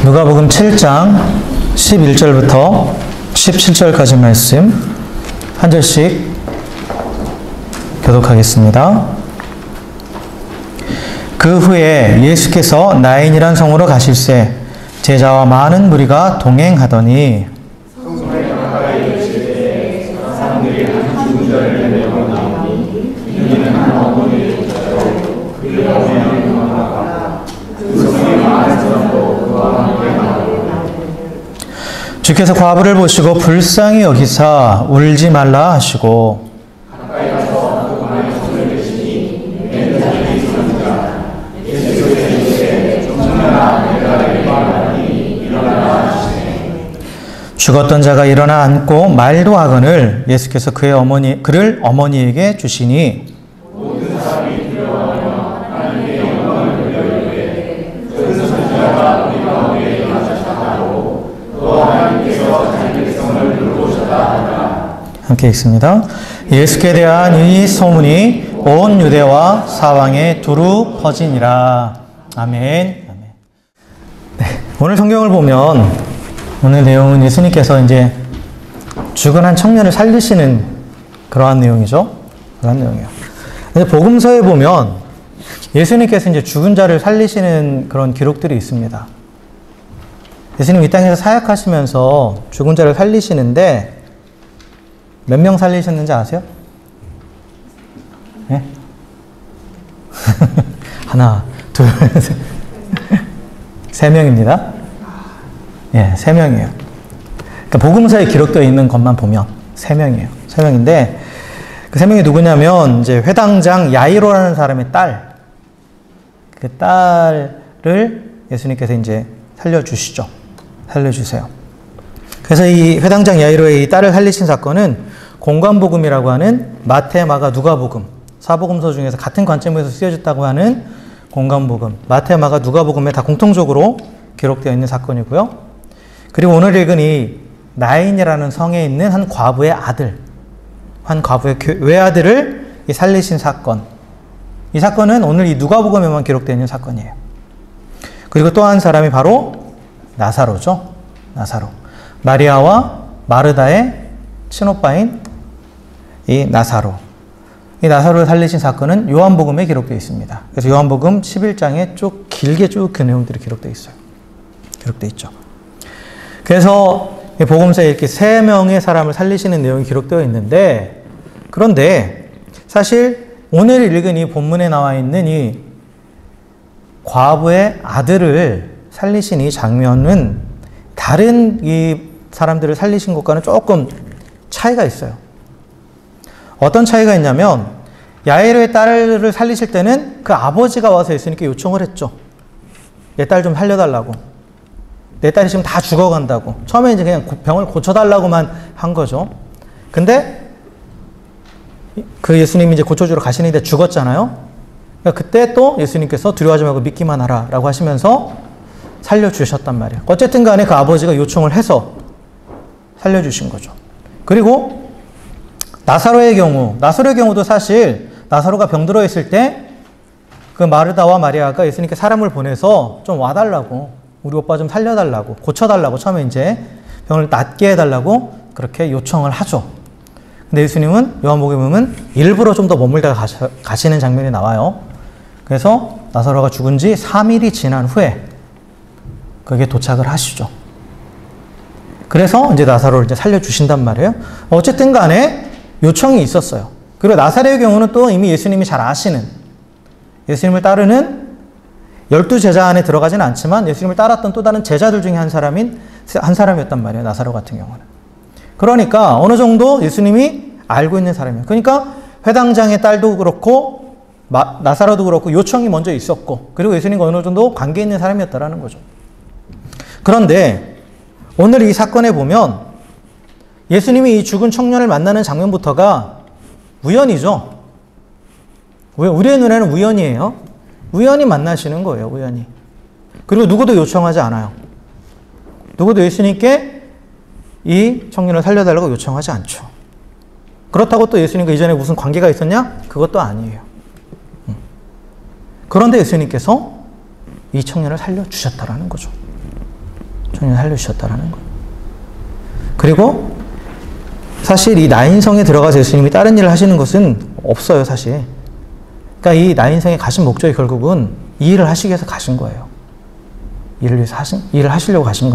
누가복음 7장 11절부터 17절까지 말씀 한 절씩 교독하겠습니다. 그 후에 예수께서 나인이란 성으로 가실새 제자와 많은 무리가 동행하더니 사람들이 한 죽은 자를 내어 나오니 이는 한 어머니의 조자로 그의 어머니는 나아가 그 성에 많은 사람도 그와 함께 나오고 주께서 과부를 보시고 불쌍히 여기사 울지 말라 하시고 가까이 가서 그 방에 손을 대시니 내 자리에 있는 자 예수께서 이르시되 청년아 내가 너에게 말하니 일어나라 하시네. 죽었던 자가 일어나 앉고 말도 하거늘 예수께서 그를 어머니에게 주시니 모든 사람이 두려워하며 하나님의 영광을 돌려이르되 그 선지자가 우리 가운데 일어나셨다고 또 하나님께서 자기 백성을 돌보셨다 하라. 함께 읽습니다. 예수께 대한 이 소문이 온 유대와 사방에 두루 퍼지니라. 아멘. 네, 오늘 성경을 보면 오늘 내용은 예수님께서 이제 죽은 한 청년을 살리시는 그러한 내용이죠. 그러한 내용이에요. 근데 복음서에 보면 예수님께서 이제 죽은 자를 살리시는 그런 기록들이 있습니다. 예수님 이 땅에서 사역하시면서 죽은 자를 살리시는데 몇 명 살리셨는지 아세요? 네? 하나, 둘, 셋. 3명입니다. 예, 3명이에요. 그러니까 복음서에 기록되어 있는 것만 보면 3명이에요. 3명인데 그 3명이 누구냐면 이제 회당장 야이로라는 사람의 딸, 그 딸을 예수님께서 이제 살려주시죠. 살려주세요. 그래서 이 회당장 야이로의 이 딸을 살리신 사건은 공관복음이라고 하는 마태, 마가, 누가복음, 사복음서 중에서 같은 관점에서 쓰여졌다고 하는 공관복음, 마태, 마가, 누가복음에 다 공통적으로 기록되어 있는 사건이고요. 그리고 오늘 읽은 이 나인이라는 성에 있는 한 과부의 아들, 한 과부의 외아들을 살리신 사건. 이 사건은 오늘 이 누가복음에만 기록되어 있는 사건이에요. 그리고 또 한 사람이 바로 나사로죠. 나사로. 마리아와 마르다의 친오빠인 이 나사로. 이 나사로를 살리신 사건은 요한복음에 기록되어 있습니다. 그래서 요한복음 11장에 쭉 길게 쭉 그 내용들이 기록되어 있어요. 기록되어 있죠. 그래서 복음서에 이렇게 3명의 사람을 살리시는 내용이 기록되어 있는데, 그런데 사실 오늘 읽은 이 본문에 나와 있는 이 과부의 아들을 살리신 이 장면은 다른 이 사람들을 살리신 것과는 조금 차이가 있어요. 어떤 차이가 있냐면 야이로의 딸을 살리실 때는 그 아버지가 와서 예수님께 요청을 했죠. 내 딸 좀 살려달라고. 내 딸이 지금 다 죽어간다고. 처음에 이제 그냥 병을 고쳐달라고만 한 거죠. 근데 그 예수님이 이제 고쳐주러 가시는데 죽었잖아요. 그러니까 그때 또 예수님께서 두려워하지 말고 믿기만 하라 라고 하시면서 살려주셨단 말이에요. 어쨌든 간에 그 아버지가 요청을 해서 살려주신 거죠. 그리고 나사로의 경우도 사실 나사로가 병들어 있을 때 그 마르다와 마리아가 예수님께 사람을 보내서 좀 와달라고, 우리 오빠 좀 살려달라고, 고쳐달라고, 처음에 이제 병을 낫게 해달라고 그렇게 요청을 하죠. 근데 예수님은 요한복음에 보면 일부러 좀 더 머물다가 가시는 장면이 나와요. 그래서 나사로가 죽은 지 3일이 지난 후에 거기에 도착을 하시죠. 그래서 이제 나사로를 이제 살려주신단 말이에요. 어쨌든 간에 요청이 있었어요. 그리고 나사로의 경우는 또 이미 예수님이 잘 아시는, 예수님을 따르는 12제자 안에 들어가지는 않지만 예수님을 따랐던 또 다른 제자들 중에 한 사람이었단 말이에요. 나사로 같은 경우는. 그러니까 어느 정도 예수님이 알고 있는 사람이에요. 그러니까 회당장의 딸도 그렇고 나사로도 그렇고 요청이 먼저 있었고, 그리고 예수님과 어느 정도 관계 있는 사람이었다라는 거죠. 그런데 오늘 이 사건에 보면 예수님이 이 죽은 청년을 만나는 장면부터가 우연이죠. 우리의 눈에는 우연이에요. 우연히 만나시는 거예요. 우연히. 그리고 누구도 요청하지 않아요. 누구도 예수님께 이 청년을 살려달라고 요청하지 않죠. 그렇다고 또 예수님과 이전에 무슨 관계가 있었냐? 그것도 아니에요. 그런데 예수님께서 이 청년을 살려주셨다라는 거죠. 청년을 살려주셨다라는 거예요. 그리고 사실 이 나인성에 들어가서 예수님이 다른 일을 하시는 것은 없어요, 사실. 그러니까 이 나인성에 가신 목적이 결국은 이 일을 하시기 위해서 가신 거예요. 일을 하시려고 가신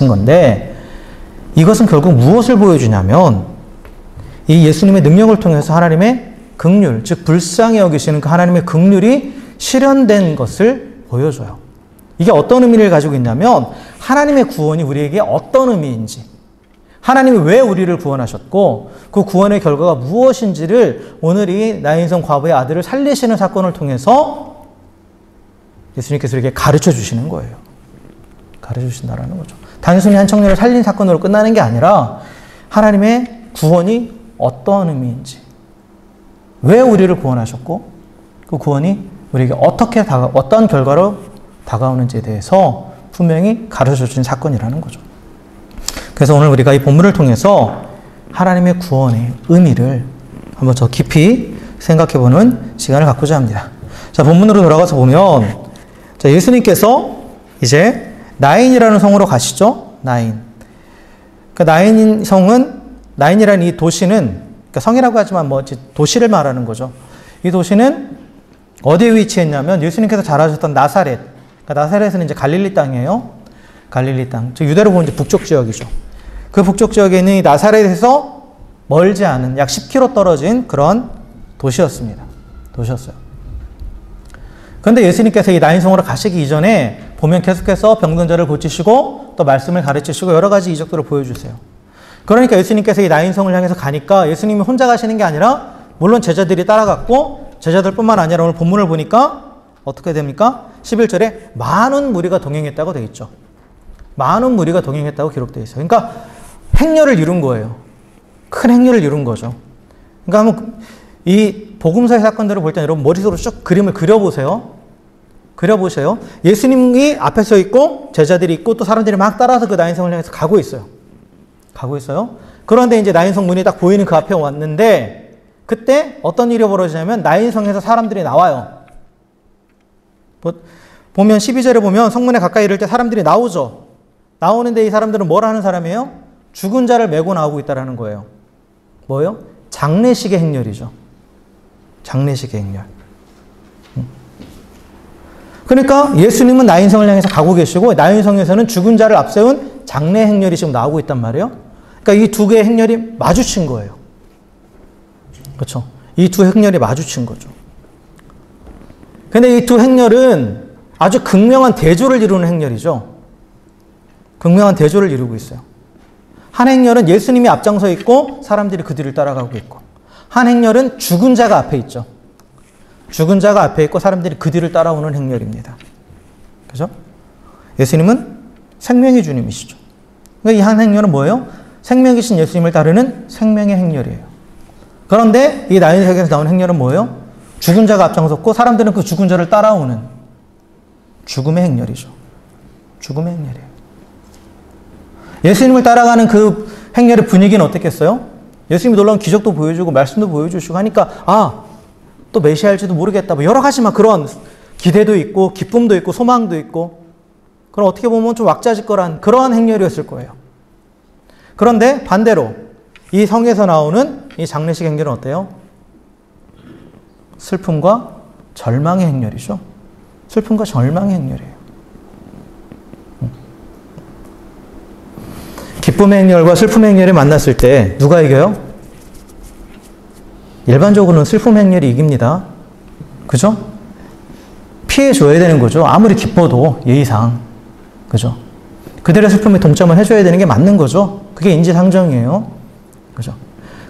건데, 이것은 결국 무엇을 보여주냐면, 이 예수님의 능력을 통해서 하나님의 긍휼, 즉 불쌍히 여기시는 그 하나님의 긍휼이 실현된 것을 보여줘요. 이게 어떤 의미를 가지고 있냐면, 하나님의 구원이 우리에게 어떤 의미인지, 하나님이 왜 우리를 구원하셨고 그 구원의 결과가 무엇인지를 오늘 이 나인성 과부의 아들을 살리시는 사건을 통해서 예수님께서 이렇게 가르쳐 주시는 거예요. 가르쳐 주신다라는 거죠. 단순히 한 청년을 살린 사건으로 끝나는 게 아니라 하나님의 구원이 어떠한 의미인지, 왜 우리를 구원하셨고 그 구원이 우리에게 어떤 결과로 다가오는지에 대해서 분명히 가르쳐 주신 사건이라는 거죠. 그래서 오늘 우리가 이 본문을 통해서 하나님의 구원의 의미를 한번 더 깊이 생각해보는 시간을 갖고자 합니다. 자, 본문으로 돌아가서 보면, 자, 예수님께서 이제 나인이라는 성으로 가시죠. 나인. 그 나인이라는 이 도시는, 그러니까 성이라고 하지만 도시를 말하는 거죠. 이 도시는 어디에 위치했냐면 예수님께서 자라셨던 나사렛. 그러니까 나사렛은 이제 갈릴리 땅이에요. 갈릴리 땅. 즉 유대로 보면 이제 북쪽 지역이죠. 그 북쪽 지역에 있는 이 나사렛에서 멀지 않은 약 10km 떨어진 그런 도시였습니다. 도시였어요. 그런데 예수님께서 이 나인성으로 가시기 이전에 보면 계속해서 병든 자를 고치시고 또 말씀을 가르치시고 여러 가지 이적들을 보여주세요. 그러니까 예수님께서 이 나인성을 향해서 가니까 예수님이 혼자 가시는 게 아니라 물론 제자들이 따라갔고 제자들뿐만 아니라 오늘 본문을 보니까 어떻게 됩니까? 11절에 많은 무리가 동행했다고 되어 있죠. 많은 무리가 동행했다고 기록되어 있어요. 그러니까 행렬을 이룬 거예요. 큰 행렬을 이룬 거죠. 그러니까 한번 이 복음서의 사건들을 볼 때 여러분 머릿속으로 쭉 그림을 그려보세요. 그려보세요. 예수님이 앞에 서 있고 제자들이 있고 또 사람들이 막 따라서 그 나인성을 향해서 가고 있어요. 가고 있어요. 그런데 이제 나인성 문이 딱 보이는 그 앞에 왔는데 그때 어떤 일이 벌어지냐면 나인성에서 사람들이 나와요. 보면 12절에 보면 성문에 가까이 이를 때 사람들이 나오죠. 나오는데 이 사람들은 뭘 하는 사람이에요? 죽은 자를 메고 나오고 있다는 거예요. 뭐예요? 장례식의 행렬이죠. 장례식의 행렬. 그러니까 예수님은 나인성을 향해서 가고 계시고 나인성에서는 죽은 자를 앞세운 장례 행렬이 지금 나오고 있단 말이에요. 그러니까 이 두 개의 행렬이 마주친 거예요. 그렇죠? 이 두 행렬이 마주친 거죠. 근데 이 두 행렬은 아주 극명한 대조를 이루는 행렬이죠. 극명한 대조를 이루고 있어요. 한 행렬은 예수님이 앞장서 있고 사람들이 그 뒤를 따라가고 있고, 한 행렬은 죽은 자가 앞에 있죠. 죽은 자가 앞에 있고 사람들이 그 뒤를 따라오는 행렬입니다. 그죠? 예수님은 생명의 주님이시죠. 그러니까 이 한 행렬은 뭐예요? 생명이신 예수님을 따르는 생명의 행렬이에요. 그런데 이 나인성에서 나온 행렬은 뭐예요? 죽은 자가 앞장섰고 사람들은 그 죽은 자를 따라오는 죽음의 행렬이죠. 죽음의 행렬이에요. 예수님을 따라가는 그 행렬의 분위기는 어땠겠어요? 예수님이 놀라운 기적도 보여주고 말씀도 보여주시고 하니까 또 메시아일지도 모르겠다. 뭐 여러 가지 막 그런 기대도 있고 기쁨도 있고 소망도 있고, 그럼 어떻게 보면 좀 왁자지껄한 그러한 행렬이었을 거예요. 그런데 반대로 이 성에서 나오는 이 장례식 행렬은 어때요? 슬픔과 절망의 행렬이죠. 슬픔과 절망의 행렬이에요. 기쁨의 행렬과 슬픔의 행렬이 만났을 때 누가 이겨요? 일반적으로는 슬픔 행렬이 이깁니다. 그죠? 피해줘야 되는 거죠. 아무리 기뻐도 예의상. 그죠? 그들의 슬픔에 동참을 해줘야 되는 게 맞는 거죠. 그게 인지상정이에요. 그죠?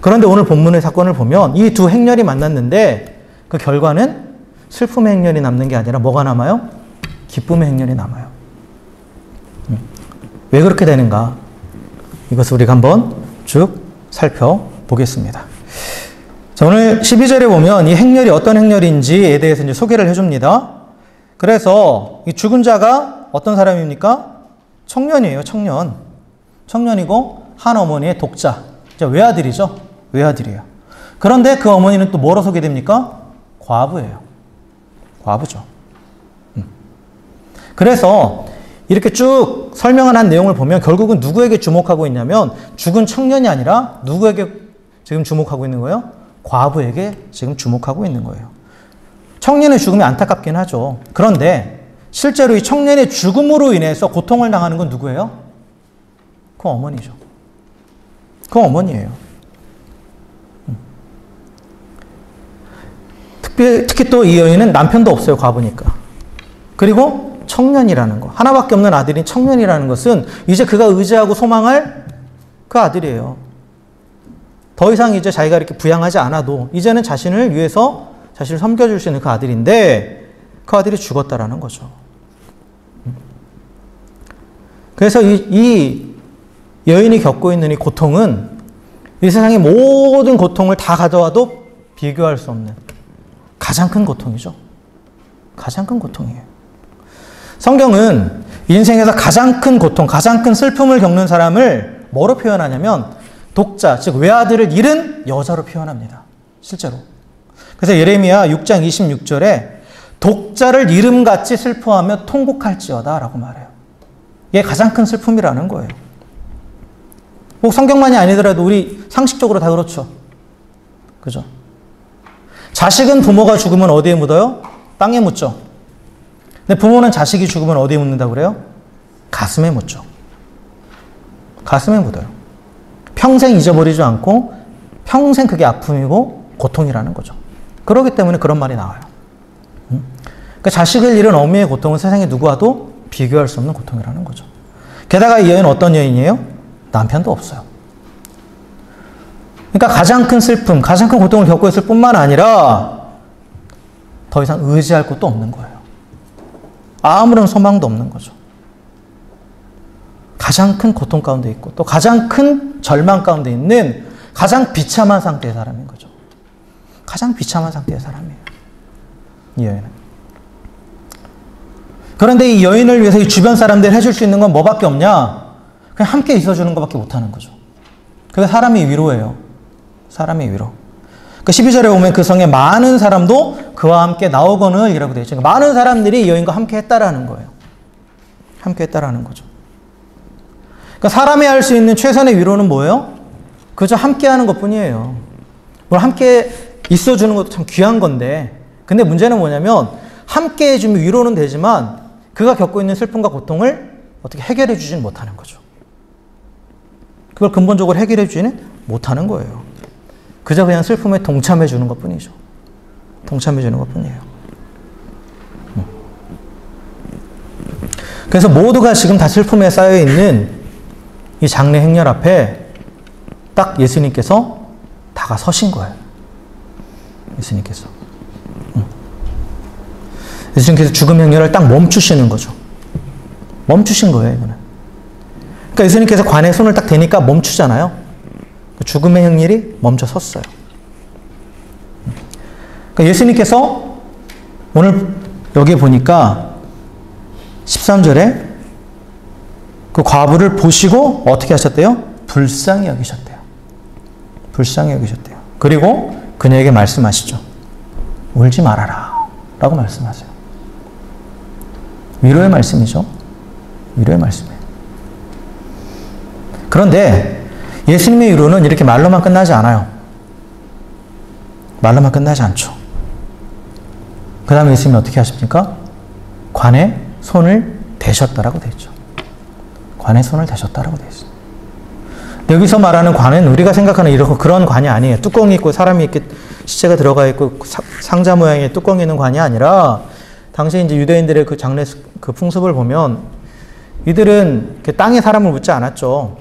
그런데 오늘 본문의 사건을 보면 이 두 행렬이 만났는데 그 결과는 슬픔의 행렬이 남는 게 아니라 뭐가 남아요? 기쁨의 행렬이 남아요. 왜 그렇게 되는가? 이것을 우리가 한번 쭉 살펴보겠습니다. 자, 오늘 12절에 보면 이 행렬이 어떤 행렬인지에 대해서 이제 소개를 해줍니다. 그래서 이 죽은 자가 어떤 사람입니까? 청년이에요, 청년. 청년이고 한 어머니의 독자. 외아들이죠. 외아들이에요. 그런데 그 어머니는 또 뭐로 소개됩니까? 과부예요. 과부죠. 그래서 이렇게 쭉 설명을 한 내용을 보면 결국은 누구에게 주목하고 있냐면 죽은 청년이 아니라 누구에게 지금 주목하고 있는 거예요? 과부에게 지금 주목하고 있는 거예요. 청년의 죽음이 안타깝긴 하죠. 그런데 실제로 이 청년의 죽음으로 인해서 고통을 당하는 건 누구예요? 그 어머니죠. 그 어머니예요. 특히 또 이 여인은 남편도 없어요. 과부니까. 그리고 청년이라는 거. 하나밖에 없는 아들인 청년이라는 것은 이제 그가 의지하고 소망할 그 아들이에요. 더 이상 이제 자기가 이렇게 부양하지 않아도 이제는 자신을 위해서 자신을 섬겨줄 수 있는 그 아들인데 그 아들이 죽었다라는 거죠. 그래서 이 여인이 겪고 있는 이 고통은 이 세상의 모든 고통을 다 가져와도 비교할 수 없는 가장 큰 고통이죠. 가장 큰 고통이에요. 성경은 인생에서 가장 큰 고통, 가장 큰 슬픔을 겪는 사람을 뭐로 표현하냐면 독자, 즉 외아들을 잃은 여자로 표현합니다. 실제로. 그래서 예레미야 6장 26절에 독자를 이름같이 슬퍼하며 통곡할지어다 라고 말해요. 이게 가장 큰 슬픔이라는 거예요. 꼭 성경만이 아니더라도 우리 상식적으로 다 그렇죠. 그죠? 자식은 부모가 죽으면 어디에 묻어요? 땅에 묻죠. 근데 부모는 자식이 죽으면 어디에 묻는다고 그래요? 가슴에 묻죠. 가슴에 묻어요. 평생 잊어버리지 않고 평생 그게 아픔이고 고통이라는 거죠. 그렇기 때문에 그런 말이 나와요. 그러니까 자식을 잃은 어미의 고통은 세상에 누구와도 비교할 수 없는 고통이라는 거죠. 게다가 이 여인은 어떤 여인이에요? 남편도 없어요. 그러니까 가장 큰 슬픔, 가장 큰 고통을 겪고 있을 뿐만 아니라 더 이상 의지할 곳도 없는 거예요. 아무런 소망도 없는 거죠. 가장 큰 고통 가운데 있고 또 가장 큰 절망 가운데 있는 가장 비참한 상태의 사람인 거죠. 가장 비참한 상태의 사람이에요. 이 여인은. 그런데 이 여인을 위해서 이 주변 사람들이 해줄 수 있는 건 뭐밖에 없냐? 그냥 함께 있어주는 것밖에 못하는 거죠. 그게 사람의 위로예요. 사람의 위로. 그 12절에 보면 그 성에 많은 사람도 그와 함께 나오거늘 이라고 되어 있죠. 그러니까 많은 사람들이 이 여인과 함께 했다라는 거예요. 함께 했다라는 거죠. 그러니까 사람이 할 수 있는 최선의 위로는 뭐예요? 그저 함께 하는 것 뿐이에요. 뭘 함께 있어주는 것도 참 귀한 건데, 근데 문제는 뭐냐면 함께 해주면 위로는 되지만 그가 겪고 있는 슬픔과 고통을 어떻게 해결해 주지는 못하는 거죠. 그걸 근본적으로 해결해 주지는 못하는 거예요. 그저 그냥 슬픔에 동참해 주는 것 뿐이죠. 동참해 주는 것 뿐이에요. 그래서 모두가 지금 다 슬픔에 쌓여 있는 이 장례 행렬 앞에 딱 예수님께서 다가서신 거예요. 예수님께서. 예수님께서 죽음 행렬을 딱 멈추시는 거죠. 멈추신 거예요, 이거는. 그러니까 예수님께서 관에 손을 딱 대니까 멈추잖아요. 죽음의 행렬이 멈춰 섰어요. 그러니까 예수님께서 오늘 여기 보니까 13절에 그 과부를 보시고 어떻게 하셨대요? 불쌍히 여기셨대요. 불쌍히 여기셨대요. 그리고 그녀에게 말씀하시죠. 울지 말아라 라고 말씀하세요. 위로의 말씀이죠. 위로의 말씀이에요. 그런데 예수님의 위로는 이렇게 말로만 끝나지 않아요. 말로만 끝나지 않죠. 그 다음에 예수님이 어떻게 하십니까? 관에 손을 대셨다라고 되어 있죠. 관에 손을 대셨다라고 되어 있어요. 여기서 말하는 관은 우리가 생각하는 이런 그런 관이 아니에요. 뚜껑이 있고 사람이 이렇게 시체가 들어가 있고 상자 모양의 뚜껑이 있는 관이 아니라 당시 이제 유대인들의 그 장례 그 풍습을 보면 이들은 이렇게 땅에 사람을 묻지 않았죠.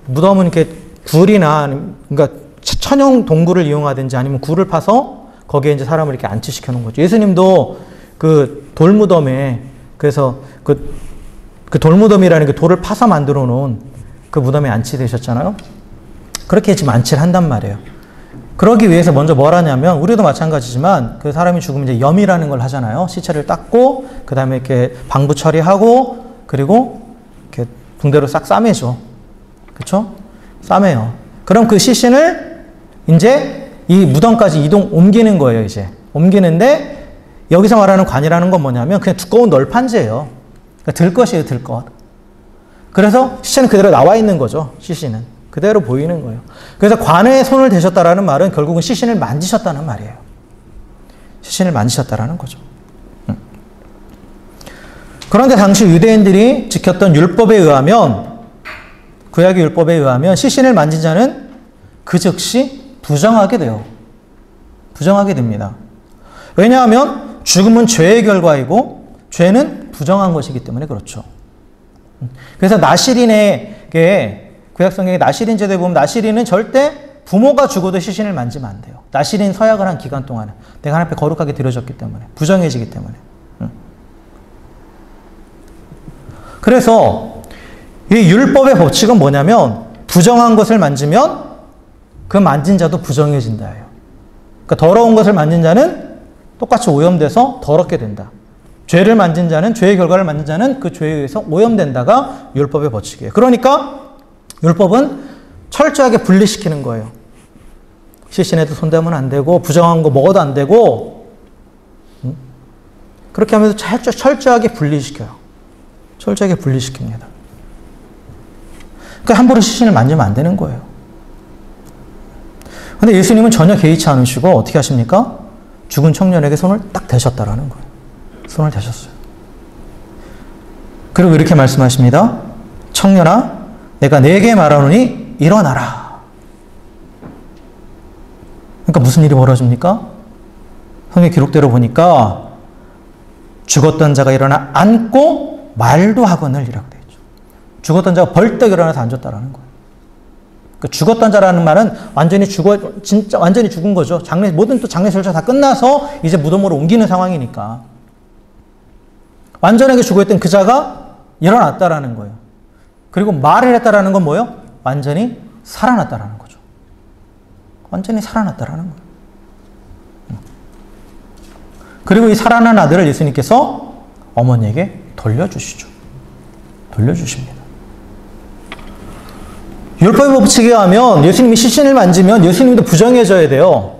무덤은 이렇게 굴이나 그러니까 천연 동굴을 이용하든지 아니면 굴을 파서 거기에 이제 사람을 이렇게 안치시켜 놓은 거죠. 예수님도 그 돌무덤에 그래서 그 돌무덤이라는 그 돌을 파서 만들어 놓은 그 무덤에 안치되셨잖아요. 그렇게 지금 안치를 한단 말이에요. 그러기 위해서 먼저 뭘 하냐면 우리도 마찬가지지만 그 사람이 죽으면 이제 염이라는 걸 하잖아요. 시체를 닦고 그 다음에 이렇게 방부 처리하고 그리고 이렇게 붕대로 싹 싸매죠. 그렇죠? 싸매요. 그럼 그 시신을 이제 이 무덤까지 옮기는 거예요. 이제 옮기는데 여기서 말하는 관이라는 건 뭐냐면 그냥 두꺼운 널판지예요. 들것이에요, 들것. 그래서 시체는 그대로 나와 있는 거죠, 시신은. 그대로 보이는 거예요. 그래서 관에 손을 대셨다라는 말은 결국은 시신을 만지셨다는 말이에요. 시신을 만지셨다라는 거죠. 그런데 당시 유대인들이 지켰던 율법에 의하면, 구약의 율법에 의하면 시신을 만진 자는 그 즉시 부정하게 돼요. 부정하게 됩니다. 왜냐하면 죽음은 죄의 결과이고 죄는 부정한 것이기 때문에 그렇죠. 그래서 나시린에게, 구약 성경의 나시린 제도에 보면 나시린은 절대 부모가 죽어도 시신을 만지면 안 돼요. 나시린 서약을 한 기간 동안은 내가 하나님 앞에 거룩하게 드려졌기 때문에, 부정해지기 때문에. 그래서 이 율법의 법칙은 뭐냐면 부정한 것을 만지면 그 만진 자도 부정해진다예요. 그러니까 더러운 것을 만진 자는 똑같이 오염돼서 더럽게 된다. 죄를 만진 자는, 죄의 결과를 만진 자는 그 죄에 의해서 오염된다가 율법의 법칙이에요. 그러니까 율법은 철저하게 분리시키는 거예요. 시신에도 손대면 안 되고 부정한 거 먹어도 안 되고, 그렇게 하면서 철저하게 분리시켜요. 철저하게 분리시킵니다. 그러니까 함부로 시신을 만지면 안 되는 거예요. 그런데 예수님은 전혀 개의치 않으시고 어떻게 하십니까? 죽은 청년에게 손을 딱 대셨다라는 거예요. 손을 대셨어요. 그리고 이렇게 말씀하십니다. 청년아, 내가 네게 말하노니 일어나라. 그러니까 무슨 일이 벌어집니까? 성경 기록대로 보니까 죽었던 자가 일어나 앉고 말도 하거늘 이라고 되어 있죠. 죽었던 자가 벌떡 일어나서 앉았다라는 거예요. 그러니까 죽었던 자라는 말은 완전히 진짜 완전히 죽은 거죠. 모든 또 장례 절차 다 끝나서 이제 무덤으로 옮기는 상황이니까. 완전하게 죽어있던 그 자가 일어났다라는 거예요. 그리고 말을 했다라는 건 뭐예요? 완전히 살아났다라는 거죠. 완전히 살아났다라는 거예요. 그리고 이 살아난 아들을 예수님께서 어머니에게 돌려주시죠. 돌려주십니다. 율법의 법칙에 의하면 예수님이 시신을 만지면 예수님도 부정해져야 돼요.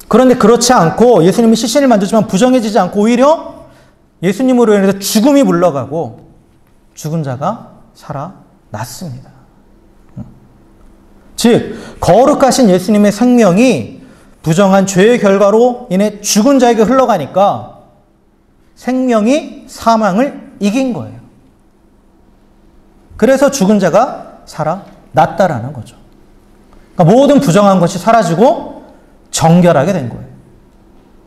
그런데 그렇지 않고 예수님이 시신을 만지지만 부정해지지 않고 오히려 예수님으로 인해서 죽음이 물러가고 죽은 자가 살아났습니다. 즉 거룩하신 예수님의 생명이 부정한 죄의 결과로 인해 죽은 자에게 흘러가니까 생명이 사망을 이긴 거예요. 그래서 죽은 자가 살아났다라는 거죠. 그러니까 모든 부정한 것이 사라지고 정결하게 된 거예요.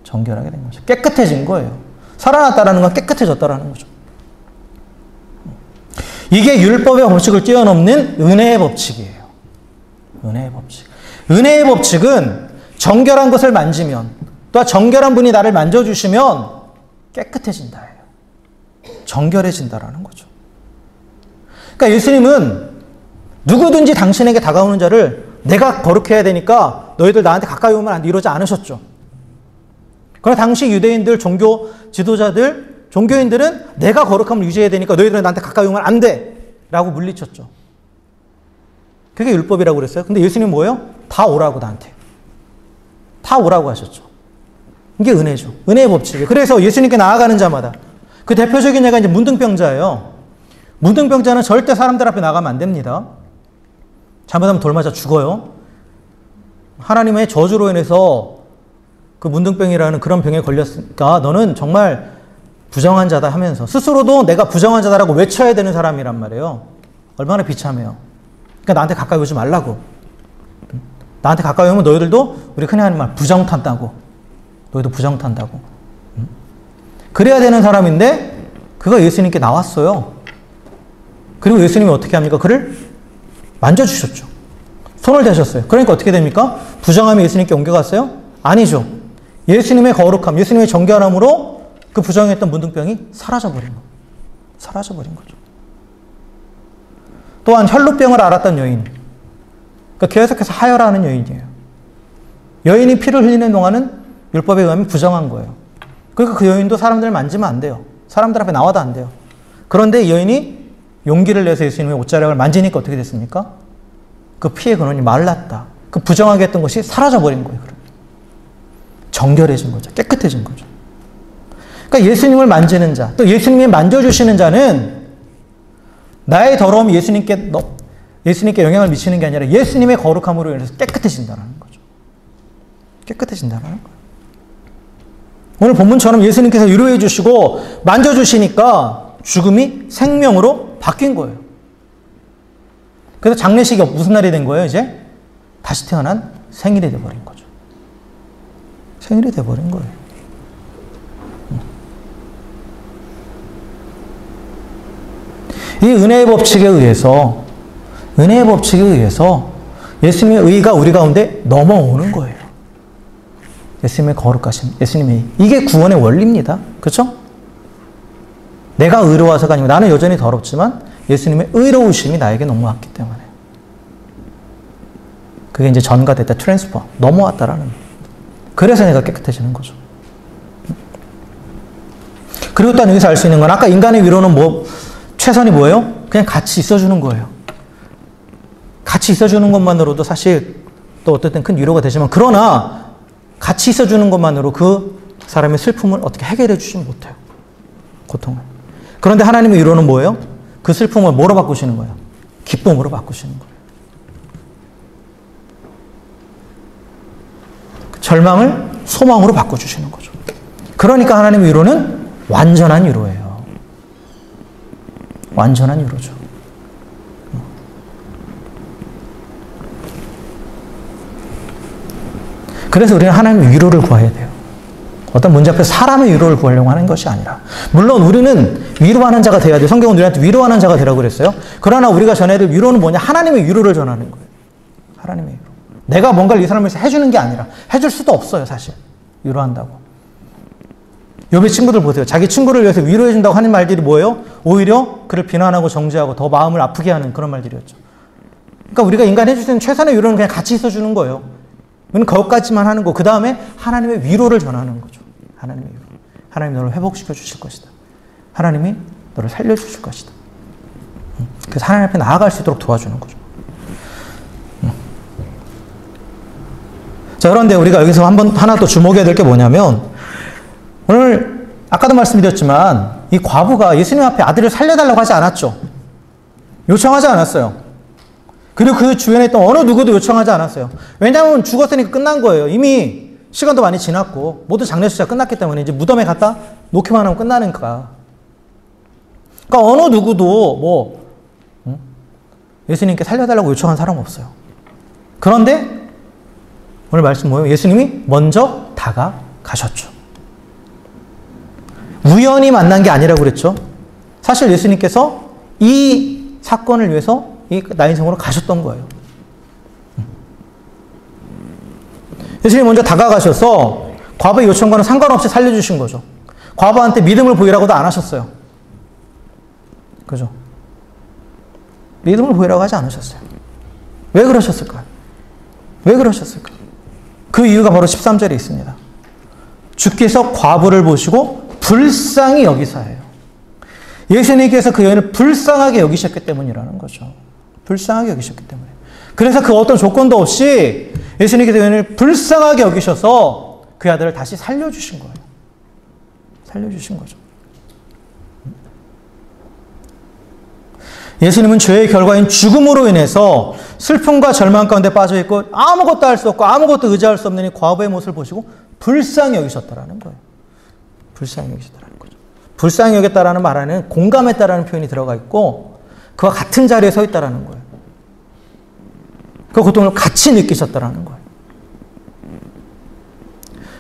정결하게 된 거죠. 깨끗해진 거예요. 살아났다라는 건 깨끗해졌다라는 거죠. 이게 율법의 법칙을 뛰어넘는 은혜의 법칙이에요. 은혜의 법칙. 은혜의 법칙은 정결한 것을 만지면, 또 정결한 분이 나를 만져주시면 깨끗해진다예요. 정결해진다라는 거죠. 그러니까 예수님은 누구든지 당신에게 다가오는 자를 내가 거룩해야 되니까 너희들 나한테 가까이 오면 안 돼, 이러지 않으셨죠. 그러나 당시 유대인들, 종교 지도자들, 종교인들은 내가 거룩함을 유지해야 되니까 너희들은 나한테 가까이 오면 안 돼! 라고 물리쳤죠. 그게 율법이라고 그랬어요. 근데 예수님은 뭐예요? 다 오라고 나한테. 다 오라고 하셨죠. 이게 은혜죠. 은혜의 법칙이에요. 그래서 예수님께 나아가는 자마다 그 대표적인 예가 이제 문둥병자예요. 문둥병자는 절대 사람들 앞에 나가면 안 됩니다. 잘못하면 돌 맞아 죽어요. 하나님의 저주로 인해서 그 문둥병이라는 그런 병에 걸렸으니까 너는 정말 부정한 자다 하면서 스스로도 내가 부정한 자다라고 외쳐야 되는 사람이란 말이에요. 얼마나 비참해요. 그러니까 나한테 가까이 오지 말라고. 나한테 가까이 오면 너희들도 우리 흔히 하는 말 부정 탄다고. 너희도 부정 탄다고. 그래야 되는 사람인데 그가 예수님께 나왔어요. 그리고 예수님이 어떻게 합니까? 그를 만져주셨죠. 손을 대셨어요. 그러니까 어떻게 됩니까? 부정함이 예수님께 옮겨갔어요? 아니죠. 예수님의 거룩함, 예수님의 정결함으로 그 부정했던 문둥병이 사라져버린 거예요. 사라져버린 거죠. 또한 혈루병을 앓았던 여인. 그러니까 계속해서 하혈하는 여인이에요. 여인이 피를 흘리는 동안은 율법에 의하면 부정한 거예요. 그러니까 그 여인도 사람들을 만지면 안 돼요. 사람들 앞에 나와도 안 돼요. 그런데 이 여인이 용기를 내서 예수님의 옷자락을 만지니까 어떻게 됐습니까? 그 피의 근원이 말랐다. 그 부정하게 했던 것이 사라져버린 거예요. 정결해진 거죠. 깨끗해진 거죠. 그러니까 예수님을 만지는 자, 또 예수님이 만져주시는 자는 나의 더러움이 예수님께 영향을 미치는 게 아니라 예수님의 거룩함으로 인해서 깨끗해진다는 거죠. 깨끗해진다는 거예요. 오늘 본문처럼 예수님께서 위로해 주시고 만져주시니까 죽음이 생명으로 바뀐 거예요. 그래서 장례식이 무슨 날이 된 거예요, 이제? 다시 태어난 생일이 돼버린 거죠. 생일이 돼버린 거예요. 이 은혜의 법칙에 의해서 예수님의 의가 우리 가운데 넘어오는 거예요. 예수님의 거룩하심, 예수님의 이게 구원의 원리입니다. 그렇죠? 내가 의로워서가 아니고 나는 여전히 더럽지만 예수님의 의로우심이 나에게 넘어왔기 때문에 그게 이제 전가됐다, 트랜스퍼, 넘어왔다라는. 그래서 내가 깨끗해지는 거죠. 그리고 또 여기서 알 수 있는 건 아까 인간의 위로는 최선이 뭐예요? 그냥 같이 있어주는 거예요. 같이 있어주는 것만으로도 사실 또 어쨌든 큰 위로가 되지만 그러나 같이 있어주는 것만으로 그 사람의 슬픔을 어떻게 해결해 주지 못해요. 고통을. 그런데 하나님의 위로는 뭐예요? 그 슬픔을 뭐로 바꾸시는 거예요? 기쁨으로 바꾸시는 거예요. 절망을 소망으로 바꿔주시는 거죠. 그러니까 하나님의 위로는 완전한 위로예요. 완전한 위로죠. 그래서 우리는 하나님의 위로를 구해야 돼요. 어떤 문제 앞에서 사람의 위로를 구하려고 하는 것이 아니라. 물론 우리는 위로하는 자가 돼야 돼요. 성경은 우리한테 위로하는 자가 되라고 그랬어요. 그러나 우리가 전해야 될 위로는 뭐냐? 하나님의 위로를 전하는 거예요. 하나님의 위로. 내가 뭔가를 이 사람을 위해서 해주는 게 아니라 해줄 수도 없어요, 사실. 위로한다고. 욥의 친구들 보세요. 자기 친구를 위해서 위로해준다고 하는 말들이 뭐예요? 오히려 그를 비난하고 정죄하고 더 마음을 아프게 하는 그런 말들이었죠. 그러니까 우리가 인간이 해줄 수 있는 최선의 위로는 그냥 같이 있어주는 거예요. 우리는 그것까지만 하는 거. 그 다음에 하나님의 위로를 전하는 거죠. 하나님의 위로. 하나님이 너를 회복시켜 주실 것이다. 하나님이 너를 살려주실 것이다. 그래서 하나님 앞에 나아갈 수 있도록 도와주는 거죠. 자, 그런데 우리가 여기서 하나 또 주목해야 될 게 뭐냐면 오늘 아까도 말씀드렸지만 이 과부가 예수님 앞에 아들을 살려달라고 하지 않았죠. 요청하지 않았어요. 그리고 그 주변에 있던 어느 누구도 요청하지 않았어요. 왜냐하면 죽었으니까 끝난 거예요. 이미 시간도 많이 지났고 모든 장례식이 끝났기 때문에 이제 무덤에 갖다 놓기만 하면 끝나니까. 그러니까 어느 누구도 예수님께 살려달라고 요청한 사람 없어요. 그런데 오늘 말씀 뭐예요? 예수님이 먼저 다가가셨죠. 우연히 만난 게 아니라고 그랬죠. 사실 예수님께서 이 사건을 위해서 이 나인성으로 가셨던 거예요. 예수님이 먼저 다가가셔서 과부의 요청과는 상관없이 살려주신 거죠. 과부한테 믿음을 보이라고도 안 하셨어요. 그죠? 믿음을 보이라고 하지 않으셨어요. 왜 그러셨을까요? 왜 그러셨을까요? 그 이유가 바로 13절에 있습니다. 주께서 과부를 보시고 불쌍히 여기사예요. 예수님께서 그 여인을 불쌍하게 여기셨기 때문이라는 거죠. 불쌍하게 여기셨기 때문에. 그래서 그 어떤 조건도 없이 예수님께서 여인을 불쌍하게 여기셔서 그 아들을 다시 살려주신 거예요. 살려주신 거죠. 예수님은 죄의 결과인 죽음으로 인해서 슬픔과 절망 가운데 빠져있고 아무것도 할 수 없고 아무것도 의지할 수 없는 이 과부의 모습을 보시고 불쌍히 여기셨다라는 거예요. 불쌍히 여기셨다라는 거죠. 불쌍히 여겼다라는 말 안에는 공감했다라는 표현이 들어가 있고 그와 같은 자리에 서 있다라는 거예요. 그 고통을 같이 느끼셨다라는 거예요.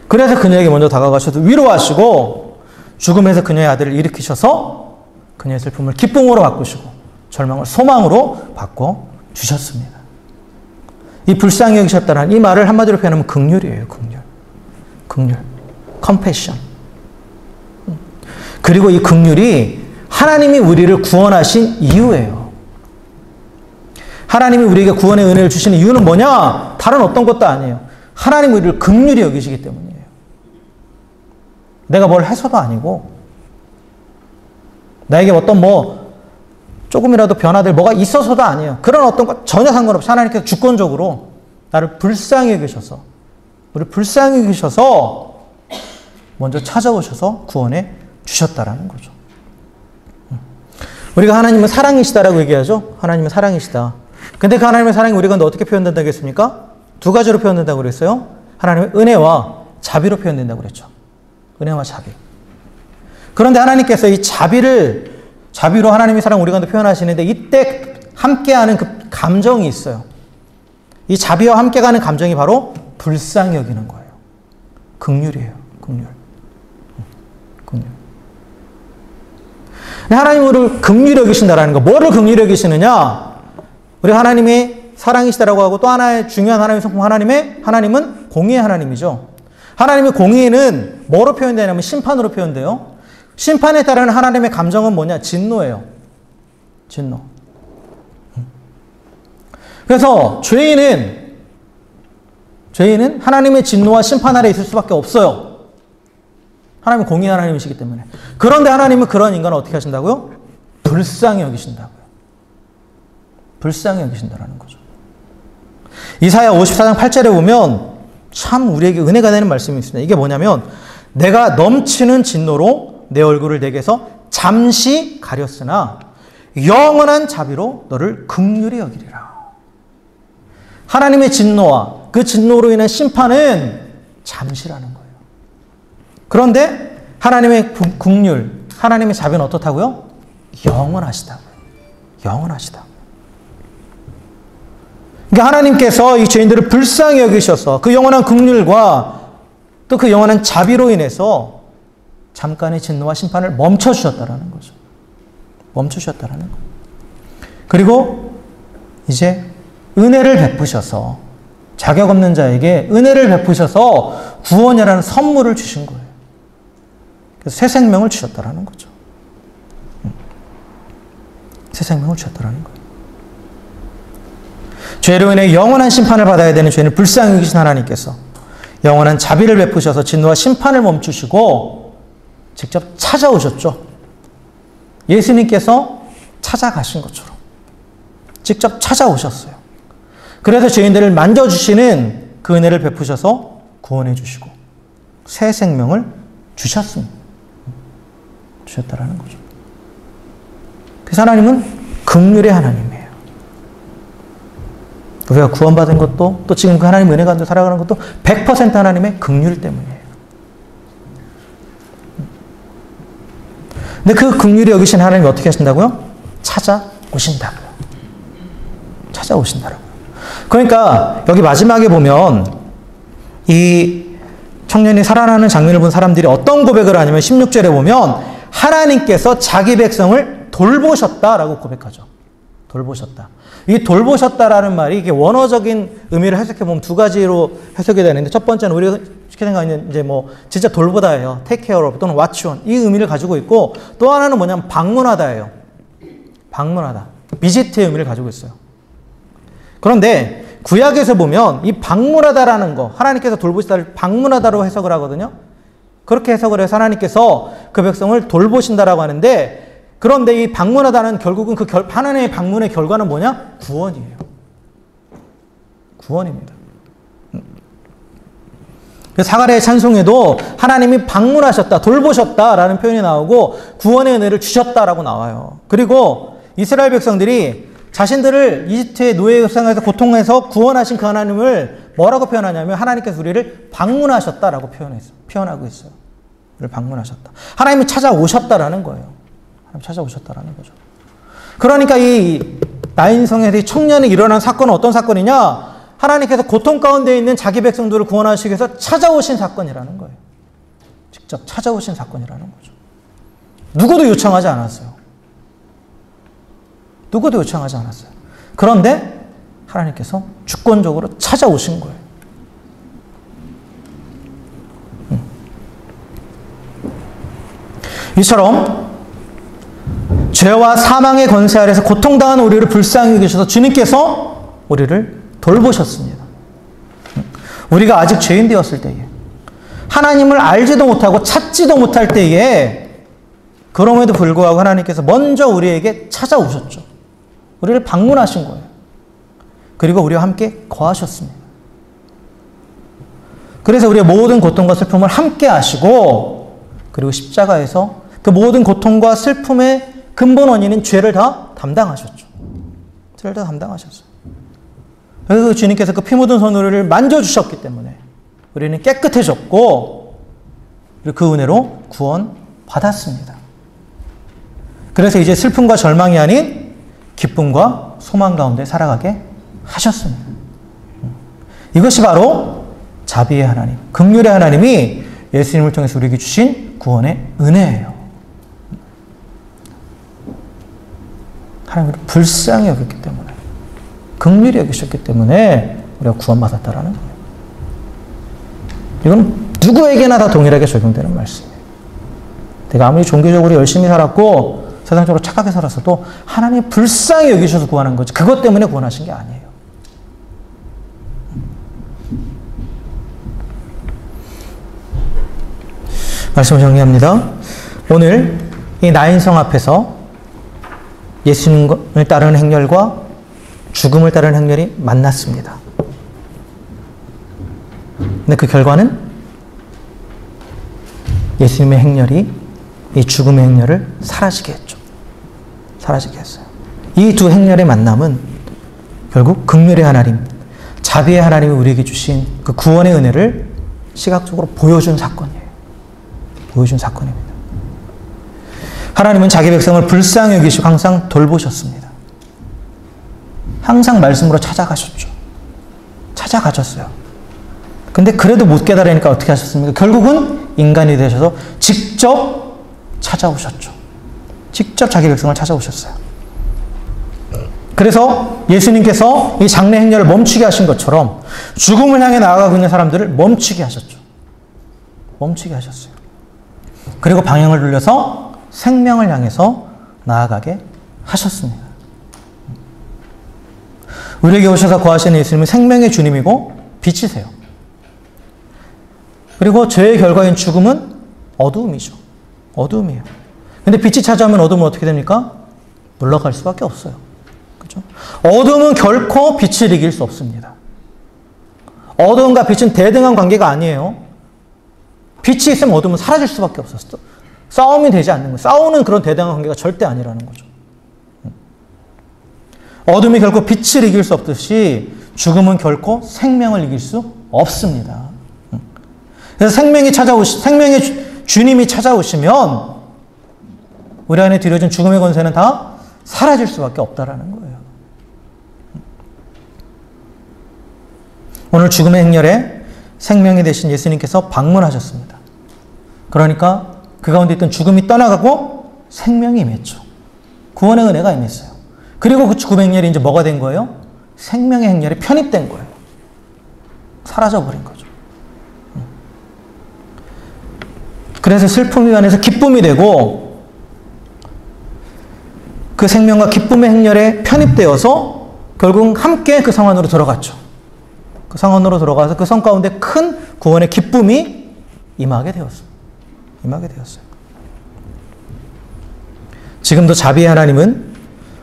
그래서 그녀에게 먼저 다가가셔서 위로하시고 죽음에서 그녀의 아들을 일으키셔서 그녀의 슬픔을 기쁨으로 바꾸시고 절망을 소망으로 바꿔 주셨습니다. 이 불쌍히 여기셨다는 이 말을 한마디로 표현하면 긍휼이에요. 긍휼. 컴패션. 그리고 이 긍휼이 하나님이 우리를 구원하신 이유예요. 하나님이 우리에게 구원의 은혜를 주시는 이유는 뭐냐? 다른 어떤 것도 아니에요. 하나님이 우리를 긍휼히 여기시기 때문이에요. 내가 뭘 해서도 아니고 나에게 어떤 조금이라도 변화될 뭐가 있어서도 아니에요. 그런 어떤 것 전혀 상관없이 하나님께서 주권적으로 나를 불쌍히 여기셔서 우리를 불쌍히 여기셔서 먼저 찾아오셔서 구원해 주셨다라는 거죠. 우리가 하나님은 사랑이시다라고 얘기하죠. 하나님은 사랑이시다. 근데 그 하나님의 사랑이 우리가 어떻게 표현된다고 했습니까? 두 가지로 표현된다고 그랬어요. 하나님의 은혜와 자비로 표현된다고 그랬죠. 은혜와 자비. 그런데 하나님께서 이 자비로 하나님의 사랑 우리 가운데 표현하시는데 이때 함께하는 그 감정이 있어요. 이 자비와 함께 가는 감정이 바로 불쌍히 여기는 거예요. 긍휼이에요. 긍휼. 긍휼. 하나님이 우리를 긍휼히 여기신다라는 거. 뭐를 긍휼히 여기시느냐? 우리 하나님이 사랑이시다라고 하고 또 하나의 중요한 하나님의 성품 하나님은 공의의 하나님이죠. 하나님의 공의는 뭐로 표현되냐면 심판으로 표현돼요. 심판에 따르는 하나님의 감정은 뭐냐? 진노예요. 진노. 그래서 죄인은 하나님의 진노와 심판 아래 있을 수밖에 없어요. 하나님은 공의의 하나님이시기 때문에. 그런데 하나님은 그런 인간을 어떻게 하신다고요? 불쌍히 여기신다고요. 불쌍히 여기신다라는 거죠. 이사야 54장 8절에 보면 참 우리에게 은혜가 되는 말씀이 있습니다. 이게 뭐냐면 내가 넘치는 진노로 내 얼굴을 내게서 잠시 가렸으나 영원한 자비로 너를 긍휼히 여기리라. 하나님의 진노와 그 진노로 인한 심판은 잠시라는 거예요. 그런데 하나님의 긍휼, 하나님의 자비는 어떻다고요? 영원하시다고요. 영원하시다. 그러니까 하나님께서 이 죄인들을 불쌍히 여기셔서 그 영원한 긍휼과 또 그 영원한 자비로 인해서 잠깐의 진노와 심판을 멈춰주셨다라는 거죠. 멈춰주셨다라는 거예요. 그리고 이제 은혜를 베푸셔서 자격 없는 자에게 은혜를 베푸셔서 구원이라는 선물을 주신 거예요. 그래서 새 생명을 주셨다라는 거죠. 새 생명을 주셨다라는 거예요. 죄로 인해 영원한 심판을 받아야 되는 죄인을 불쌍히 여기신 하나님께서 영원한 자비를 베푸셔서 진노와 심판을 멈추시고 직접 찾아오셨죠. 예수님께서 찾아가신 것처럼 직접 찾아오셨어요. 그래서 죄인들을 만져주시는 그 은혜를 베푸셔서 구원해 주시고 새 생명을 주셨습니다. 주셨다라는 거죠. 그래서 하나님은 긍휼의 하나님이에요. 우리가 구원받은 것도 또 지금 그 하나님의 은혜 가운데 살아가는 것도 100% 하나님의 긍휼 때문이에요. 근데 그 긍휼히 여기신 하나님이 어떻게 하신다고요? 찾아오신다고요. 찾아오신다고요. 그러니까 여기 마지막에 보면 이 청년이 살아나는 장면을 본 사람들이 어떤 고백을 하냐면 16절에 보면 하나님께서 자기 백성을 돌보셨다라고 고백하죠. 돌보셨다. 이 돌보셨다라는 말이 이게 원어적인 의미를 해석해 보면 두 가지로 해석이 되는데 첫 번째는 우리가 쉽게 생각하는 이제 뭐 진짜 돌보다예요. take care of 또는 watch on 이 의미를 가지고 있고 또 하나는 뭐냐면 방문하다예요. 방문하다. visit의 의미를 가지고 있어요. 그런데 구약에서 보면 이 방문하다라는 거 하나님께서 돌보시다를 방문하다로 해석을 하거든요. 그렇게 해석을 해서 하나님께서 그 백성을 돌보신다라고 하는데 그런데 이 방문하다는 결국은 그 하나님의 방문의 결과는 뭐냐? 구원이에요. 구원입니다. 사가랴의 찬송에도 하나님이 방문하셨다, 돌보셨다라는 표현이 나오고 구원의 은혜를 주셨다라고 나와요. 그리고 이스라엘 백성들이 자신들을 이집트의 노예 생활에서 고통해서 구원하신 그 하나님을 뭐라고 표현하냐면 하나님께서 우리를 방문하셨다라고 표현하고 있어요. 우리를 방문하셨다. 하나님이 찾아오셨다라는 거예요. 하나님 찾아오셨다라는 거죠. 그러니까 이 나인성에서 이 청년이 일어난 사건은 어떤 사건이냐? 하나님께서 고통 가운데 있는 자기 백성들을 구원하시기 위해서 찾아오신 사건이라는 거예요. 직접 찾아오신 사건이라는 거죠. 누구도 요청하지 않았어요. 누구도 요청하지 않았어요. 그런데 하나님께서 주권적으로 찾아오신 거예요. 이처럼 죄와 사망의 권세 아래서 고통당하는 우리를 불쌍히 여기셔서 주님께서 우리를 돌보셨습니다. 우리가 아직 죄인 되었을 때에 하나님을 알지도 못하고 찾지도 못할 때에 그럼에도 불구하고 하나님께서 먼저 우리에게 찾아오셨죠. 우리를 방문하신 거예요. 그리고 우리와 함께 거하셨습니다. 그래서 우리의 모든 고통과 슬픔을 함께 하시고 그리고 십자가에서 그 모든 고통과 슬픔의 근본 원인은 죄를 다 담당하셨죠. 죄를 다 담당하셨어요. 그래서 주님께서 그 피 묻은 손으로를 만져주셨기 때문에 우리는 깨끗해졌고 그 은혜로 구원 받았습니다. 그래서 이제 슬픔과 절망이 아닌 기쁨과 소망 가운데 살아가게 하셨습니다. 이것이 바로 자비의 하나님, 긍휼의 하나님이 예수님을 통해서 우리에게 주신 구원의 은혜예요. 하나님을 불쌍히 여겼기 때문에, 긍휼히 여기셨기 때문에 우리가 구원받았다라는 거예요. 이건 누구에게나 다 동일하게 적용되는 말씀이에요. 내가 아무리 종교적으로 열심히 살았고 세상적으로 착하게 살았어도 하나님이 불쌍히 여기셔서 구원한 거지 그것 때문에 구원하신 게 아니에요. 말씀을 정리합니다. 오늘 이 나인성 앞에서 예수님을 따르는 행렬과 죽음을 따르는 행렬이 만났습니다. 근데 그 결과는 예수님의 행렬이 이 죽음의 행렬을 사라지게 했죠. 사라지게 했어요. 이 두 행렬의 만남은 결국 긍휼의 하나님, 자비의 하나님이 우리에게 주신 그 구원의 은혜를 시각적으로 보여준 사건이에요. 보여준 사건입니다. 하나님은 자기 백성을 불쌍히 여기시고 항상 돌보셨습니다. 항상 말씀으로 찾아가셨죠. 찾아가셨어요. 근데 그래도 못 깨달으니까 어떻게 하셨습니까? 결국은 인간이 되셔서 직접 찾아오셨죠. 직접 자기 백성을 찾아오셨어요. 그래서 예수님께서 이 장래 행렬을 멈추게 하신 것처럼 죽음을 향해 나아가고 있는 사람들을 멈추게 하셨죠. 멈추게 하셨어요. 그리고 방향을 돌려서 생명을 향해서 나아가게 하셨습니다. 우리에게 오셔서 거하시는 예수님은 생명의 주님이고 빛이세요. 그리고 죄의 결과인 죽음은 어두움이죠. 어두움이에요. 근데 빛이 찾아오면 어두움은 어떻게 됩니까? 물러갈 수밖에 없어요. 그렇죠? 어두움은 결코 빛을 이길 수 없습니다. 어두움과 빛은 대등한 관계가 아니에요. 빛이 있으면 어두움은 사라질 수밖에 없었어. 싸움이 되지 않는 거예요. 싸우는 그런 대등한 관계가 절대 아니라는 거죠. 어둠이 결코 빛을 이길 수 없듯이 죽음은 결코 생명을 이길 수 없습니다. 그래서 생명의 주님이 찾아오시면 우리 안에 들여진 죽음의 권세는 다 사라질 수밖에 없다라는 거예요. 오늘 죽음의 행렬에 생명이 되신 예수님께서 방문하셨습니다. 그러니까 그 가운데 있던 죽음이 떠나가고 생명이 임했죠. 구원의 은혜가 임했어요. 그리고 그 죽음의 행렬이 이제 뭐가 된 거예요? 생명의 행렬에 편입된 거예요. 사라져버린 거죠. 그래서 슬픔이 변해서 기쁨이 되고 그 생명과 기쁨의 행렬에 편입되어서 결국 함께 그 성안으로 들어갔죠. 그 성안으로 들어가서 그 성 가운데 큰 구원의 기쁨이 임하게 되었어요. 임하게 되었어요. 지금도 자비의 하나님은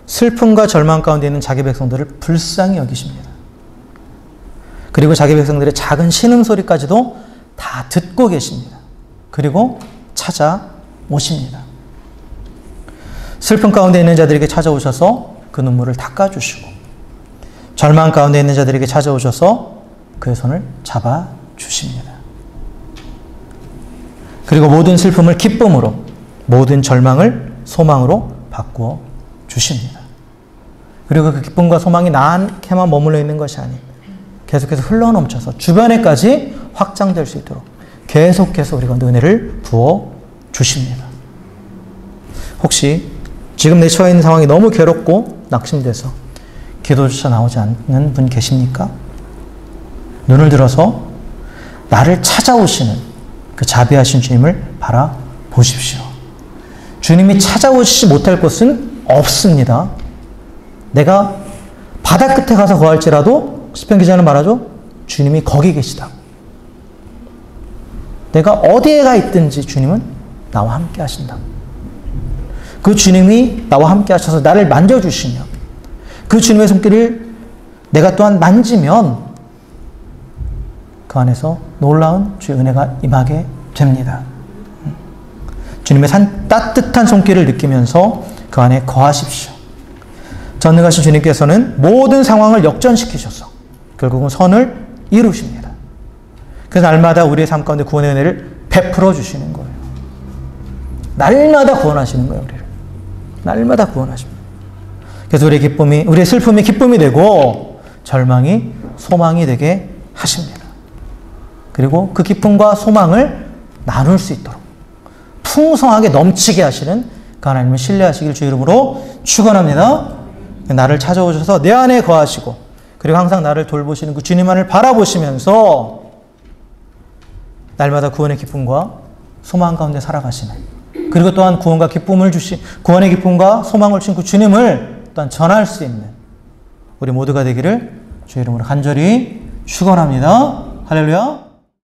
슬픔과 절망 가운데 있는 자기 백성들을 불쌍히 여기십니다. 그리고 자기 백성들의 작은 신음소리까지도 다 듣고 계십니다. 그리고 찾아오십니다. 슬픔 가운데 있는 자들에게 찾아오셔서 그 눈물을 닦아주시고 절망 가운데 있는 자들에게 찾아오셔서 그의 손을 잡아주십니다. 그리고 모든 슬픔을 기쁨으로, 모든 절망을 소망으로 바꾸어 주십니다. 그리고 그 기쁨과 소망이 나한테만 머물러 있는 것이 아닌 계속해서 흘러넘쳐서 주변에까지 확장될 수 있도록 계속해서 우리가 은혜를 부어 주십니다. 혹시 지금 내 처해 있는 상황이 너무 괴롭고 낙심돼서 기도조차 나오지 않는 분 계십니까? 눈을 들어서 나를 찾아오시는 그 자비하신 주님을 바라보십시오. 주님이 찾아오시지 못할 곳은 없습니다. 내가 바다 끝에 가서 거할지라도 시편 기자는 말하죠. 주님이 거기 계시다. 내가 어디에 가 있든지 주님은 나와 함께 하신다. 그 주님이 나와 함께 하셔서 나를 만져주시며 그 주님의 손길을 내가 또한 만지면 그 안에서 놀라운 주의 은혜가 임하게 됩니다. 주님의 따뜻한 손길을 느끼면서 그 안에 거하십시오. 전능하신 주님께서는 모든 상황을 역전시키셔서 결국은 선을 이루십니다. 그래서 날마다 우리의 삶 가운데 구원의 은혜를 베풀어 주시는 거예요. 날마다 구원하시는 거예요, 우리를. 날마다 구원하십니다. 그래서 우리의 기쁨이, 우리의 슬픔이 기쁨이 되고 절망이 소망이 되게 하십니다. 그리고 그 기쁨과 소망을 나눌 수 있도록 풍성하게 넘치게 하시는 그 하나님을 신뢰하시길 주 이름으로 축원합니다. 나를 찾아오셔서 내 안에 거하시고 그리고 항상 나를 돌보시는 그 주님만을 바라보시면서 날마다 구원의 기쁨과 소망 가운데 살아가시는, 그리고 또한 구원과 기쁨을 주신, 구원의 기쁨과 소망을 주신 그 주님을 또한 전할 수 있는 우리 모두가 되기를 주 이름으로 간절히 축원합니다. 할렐루야.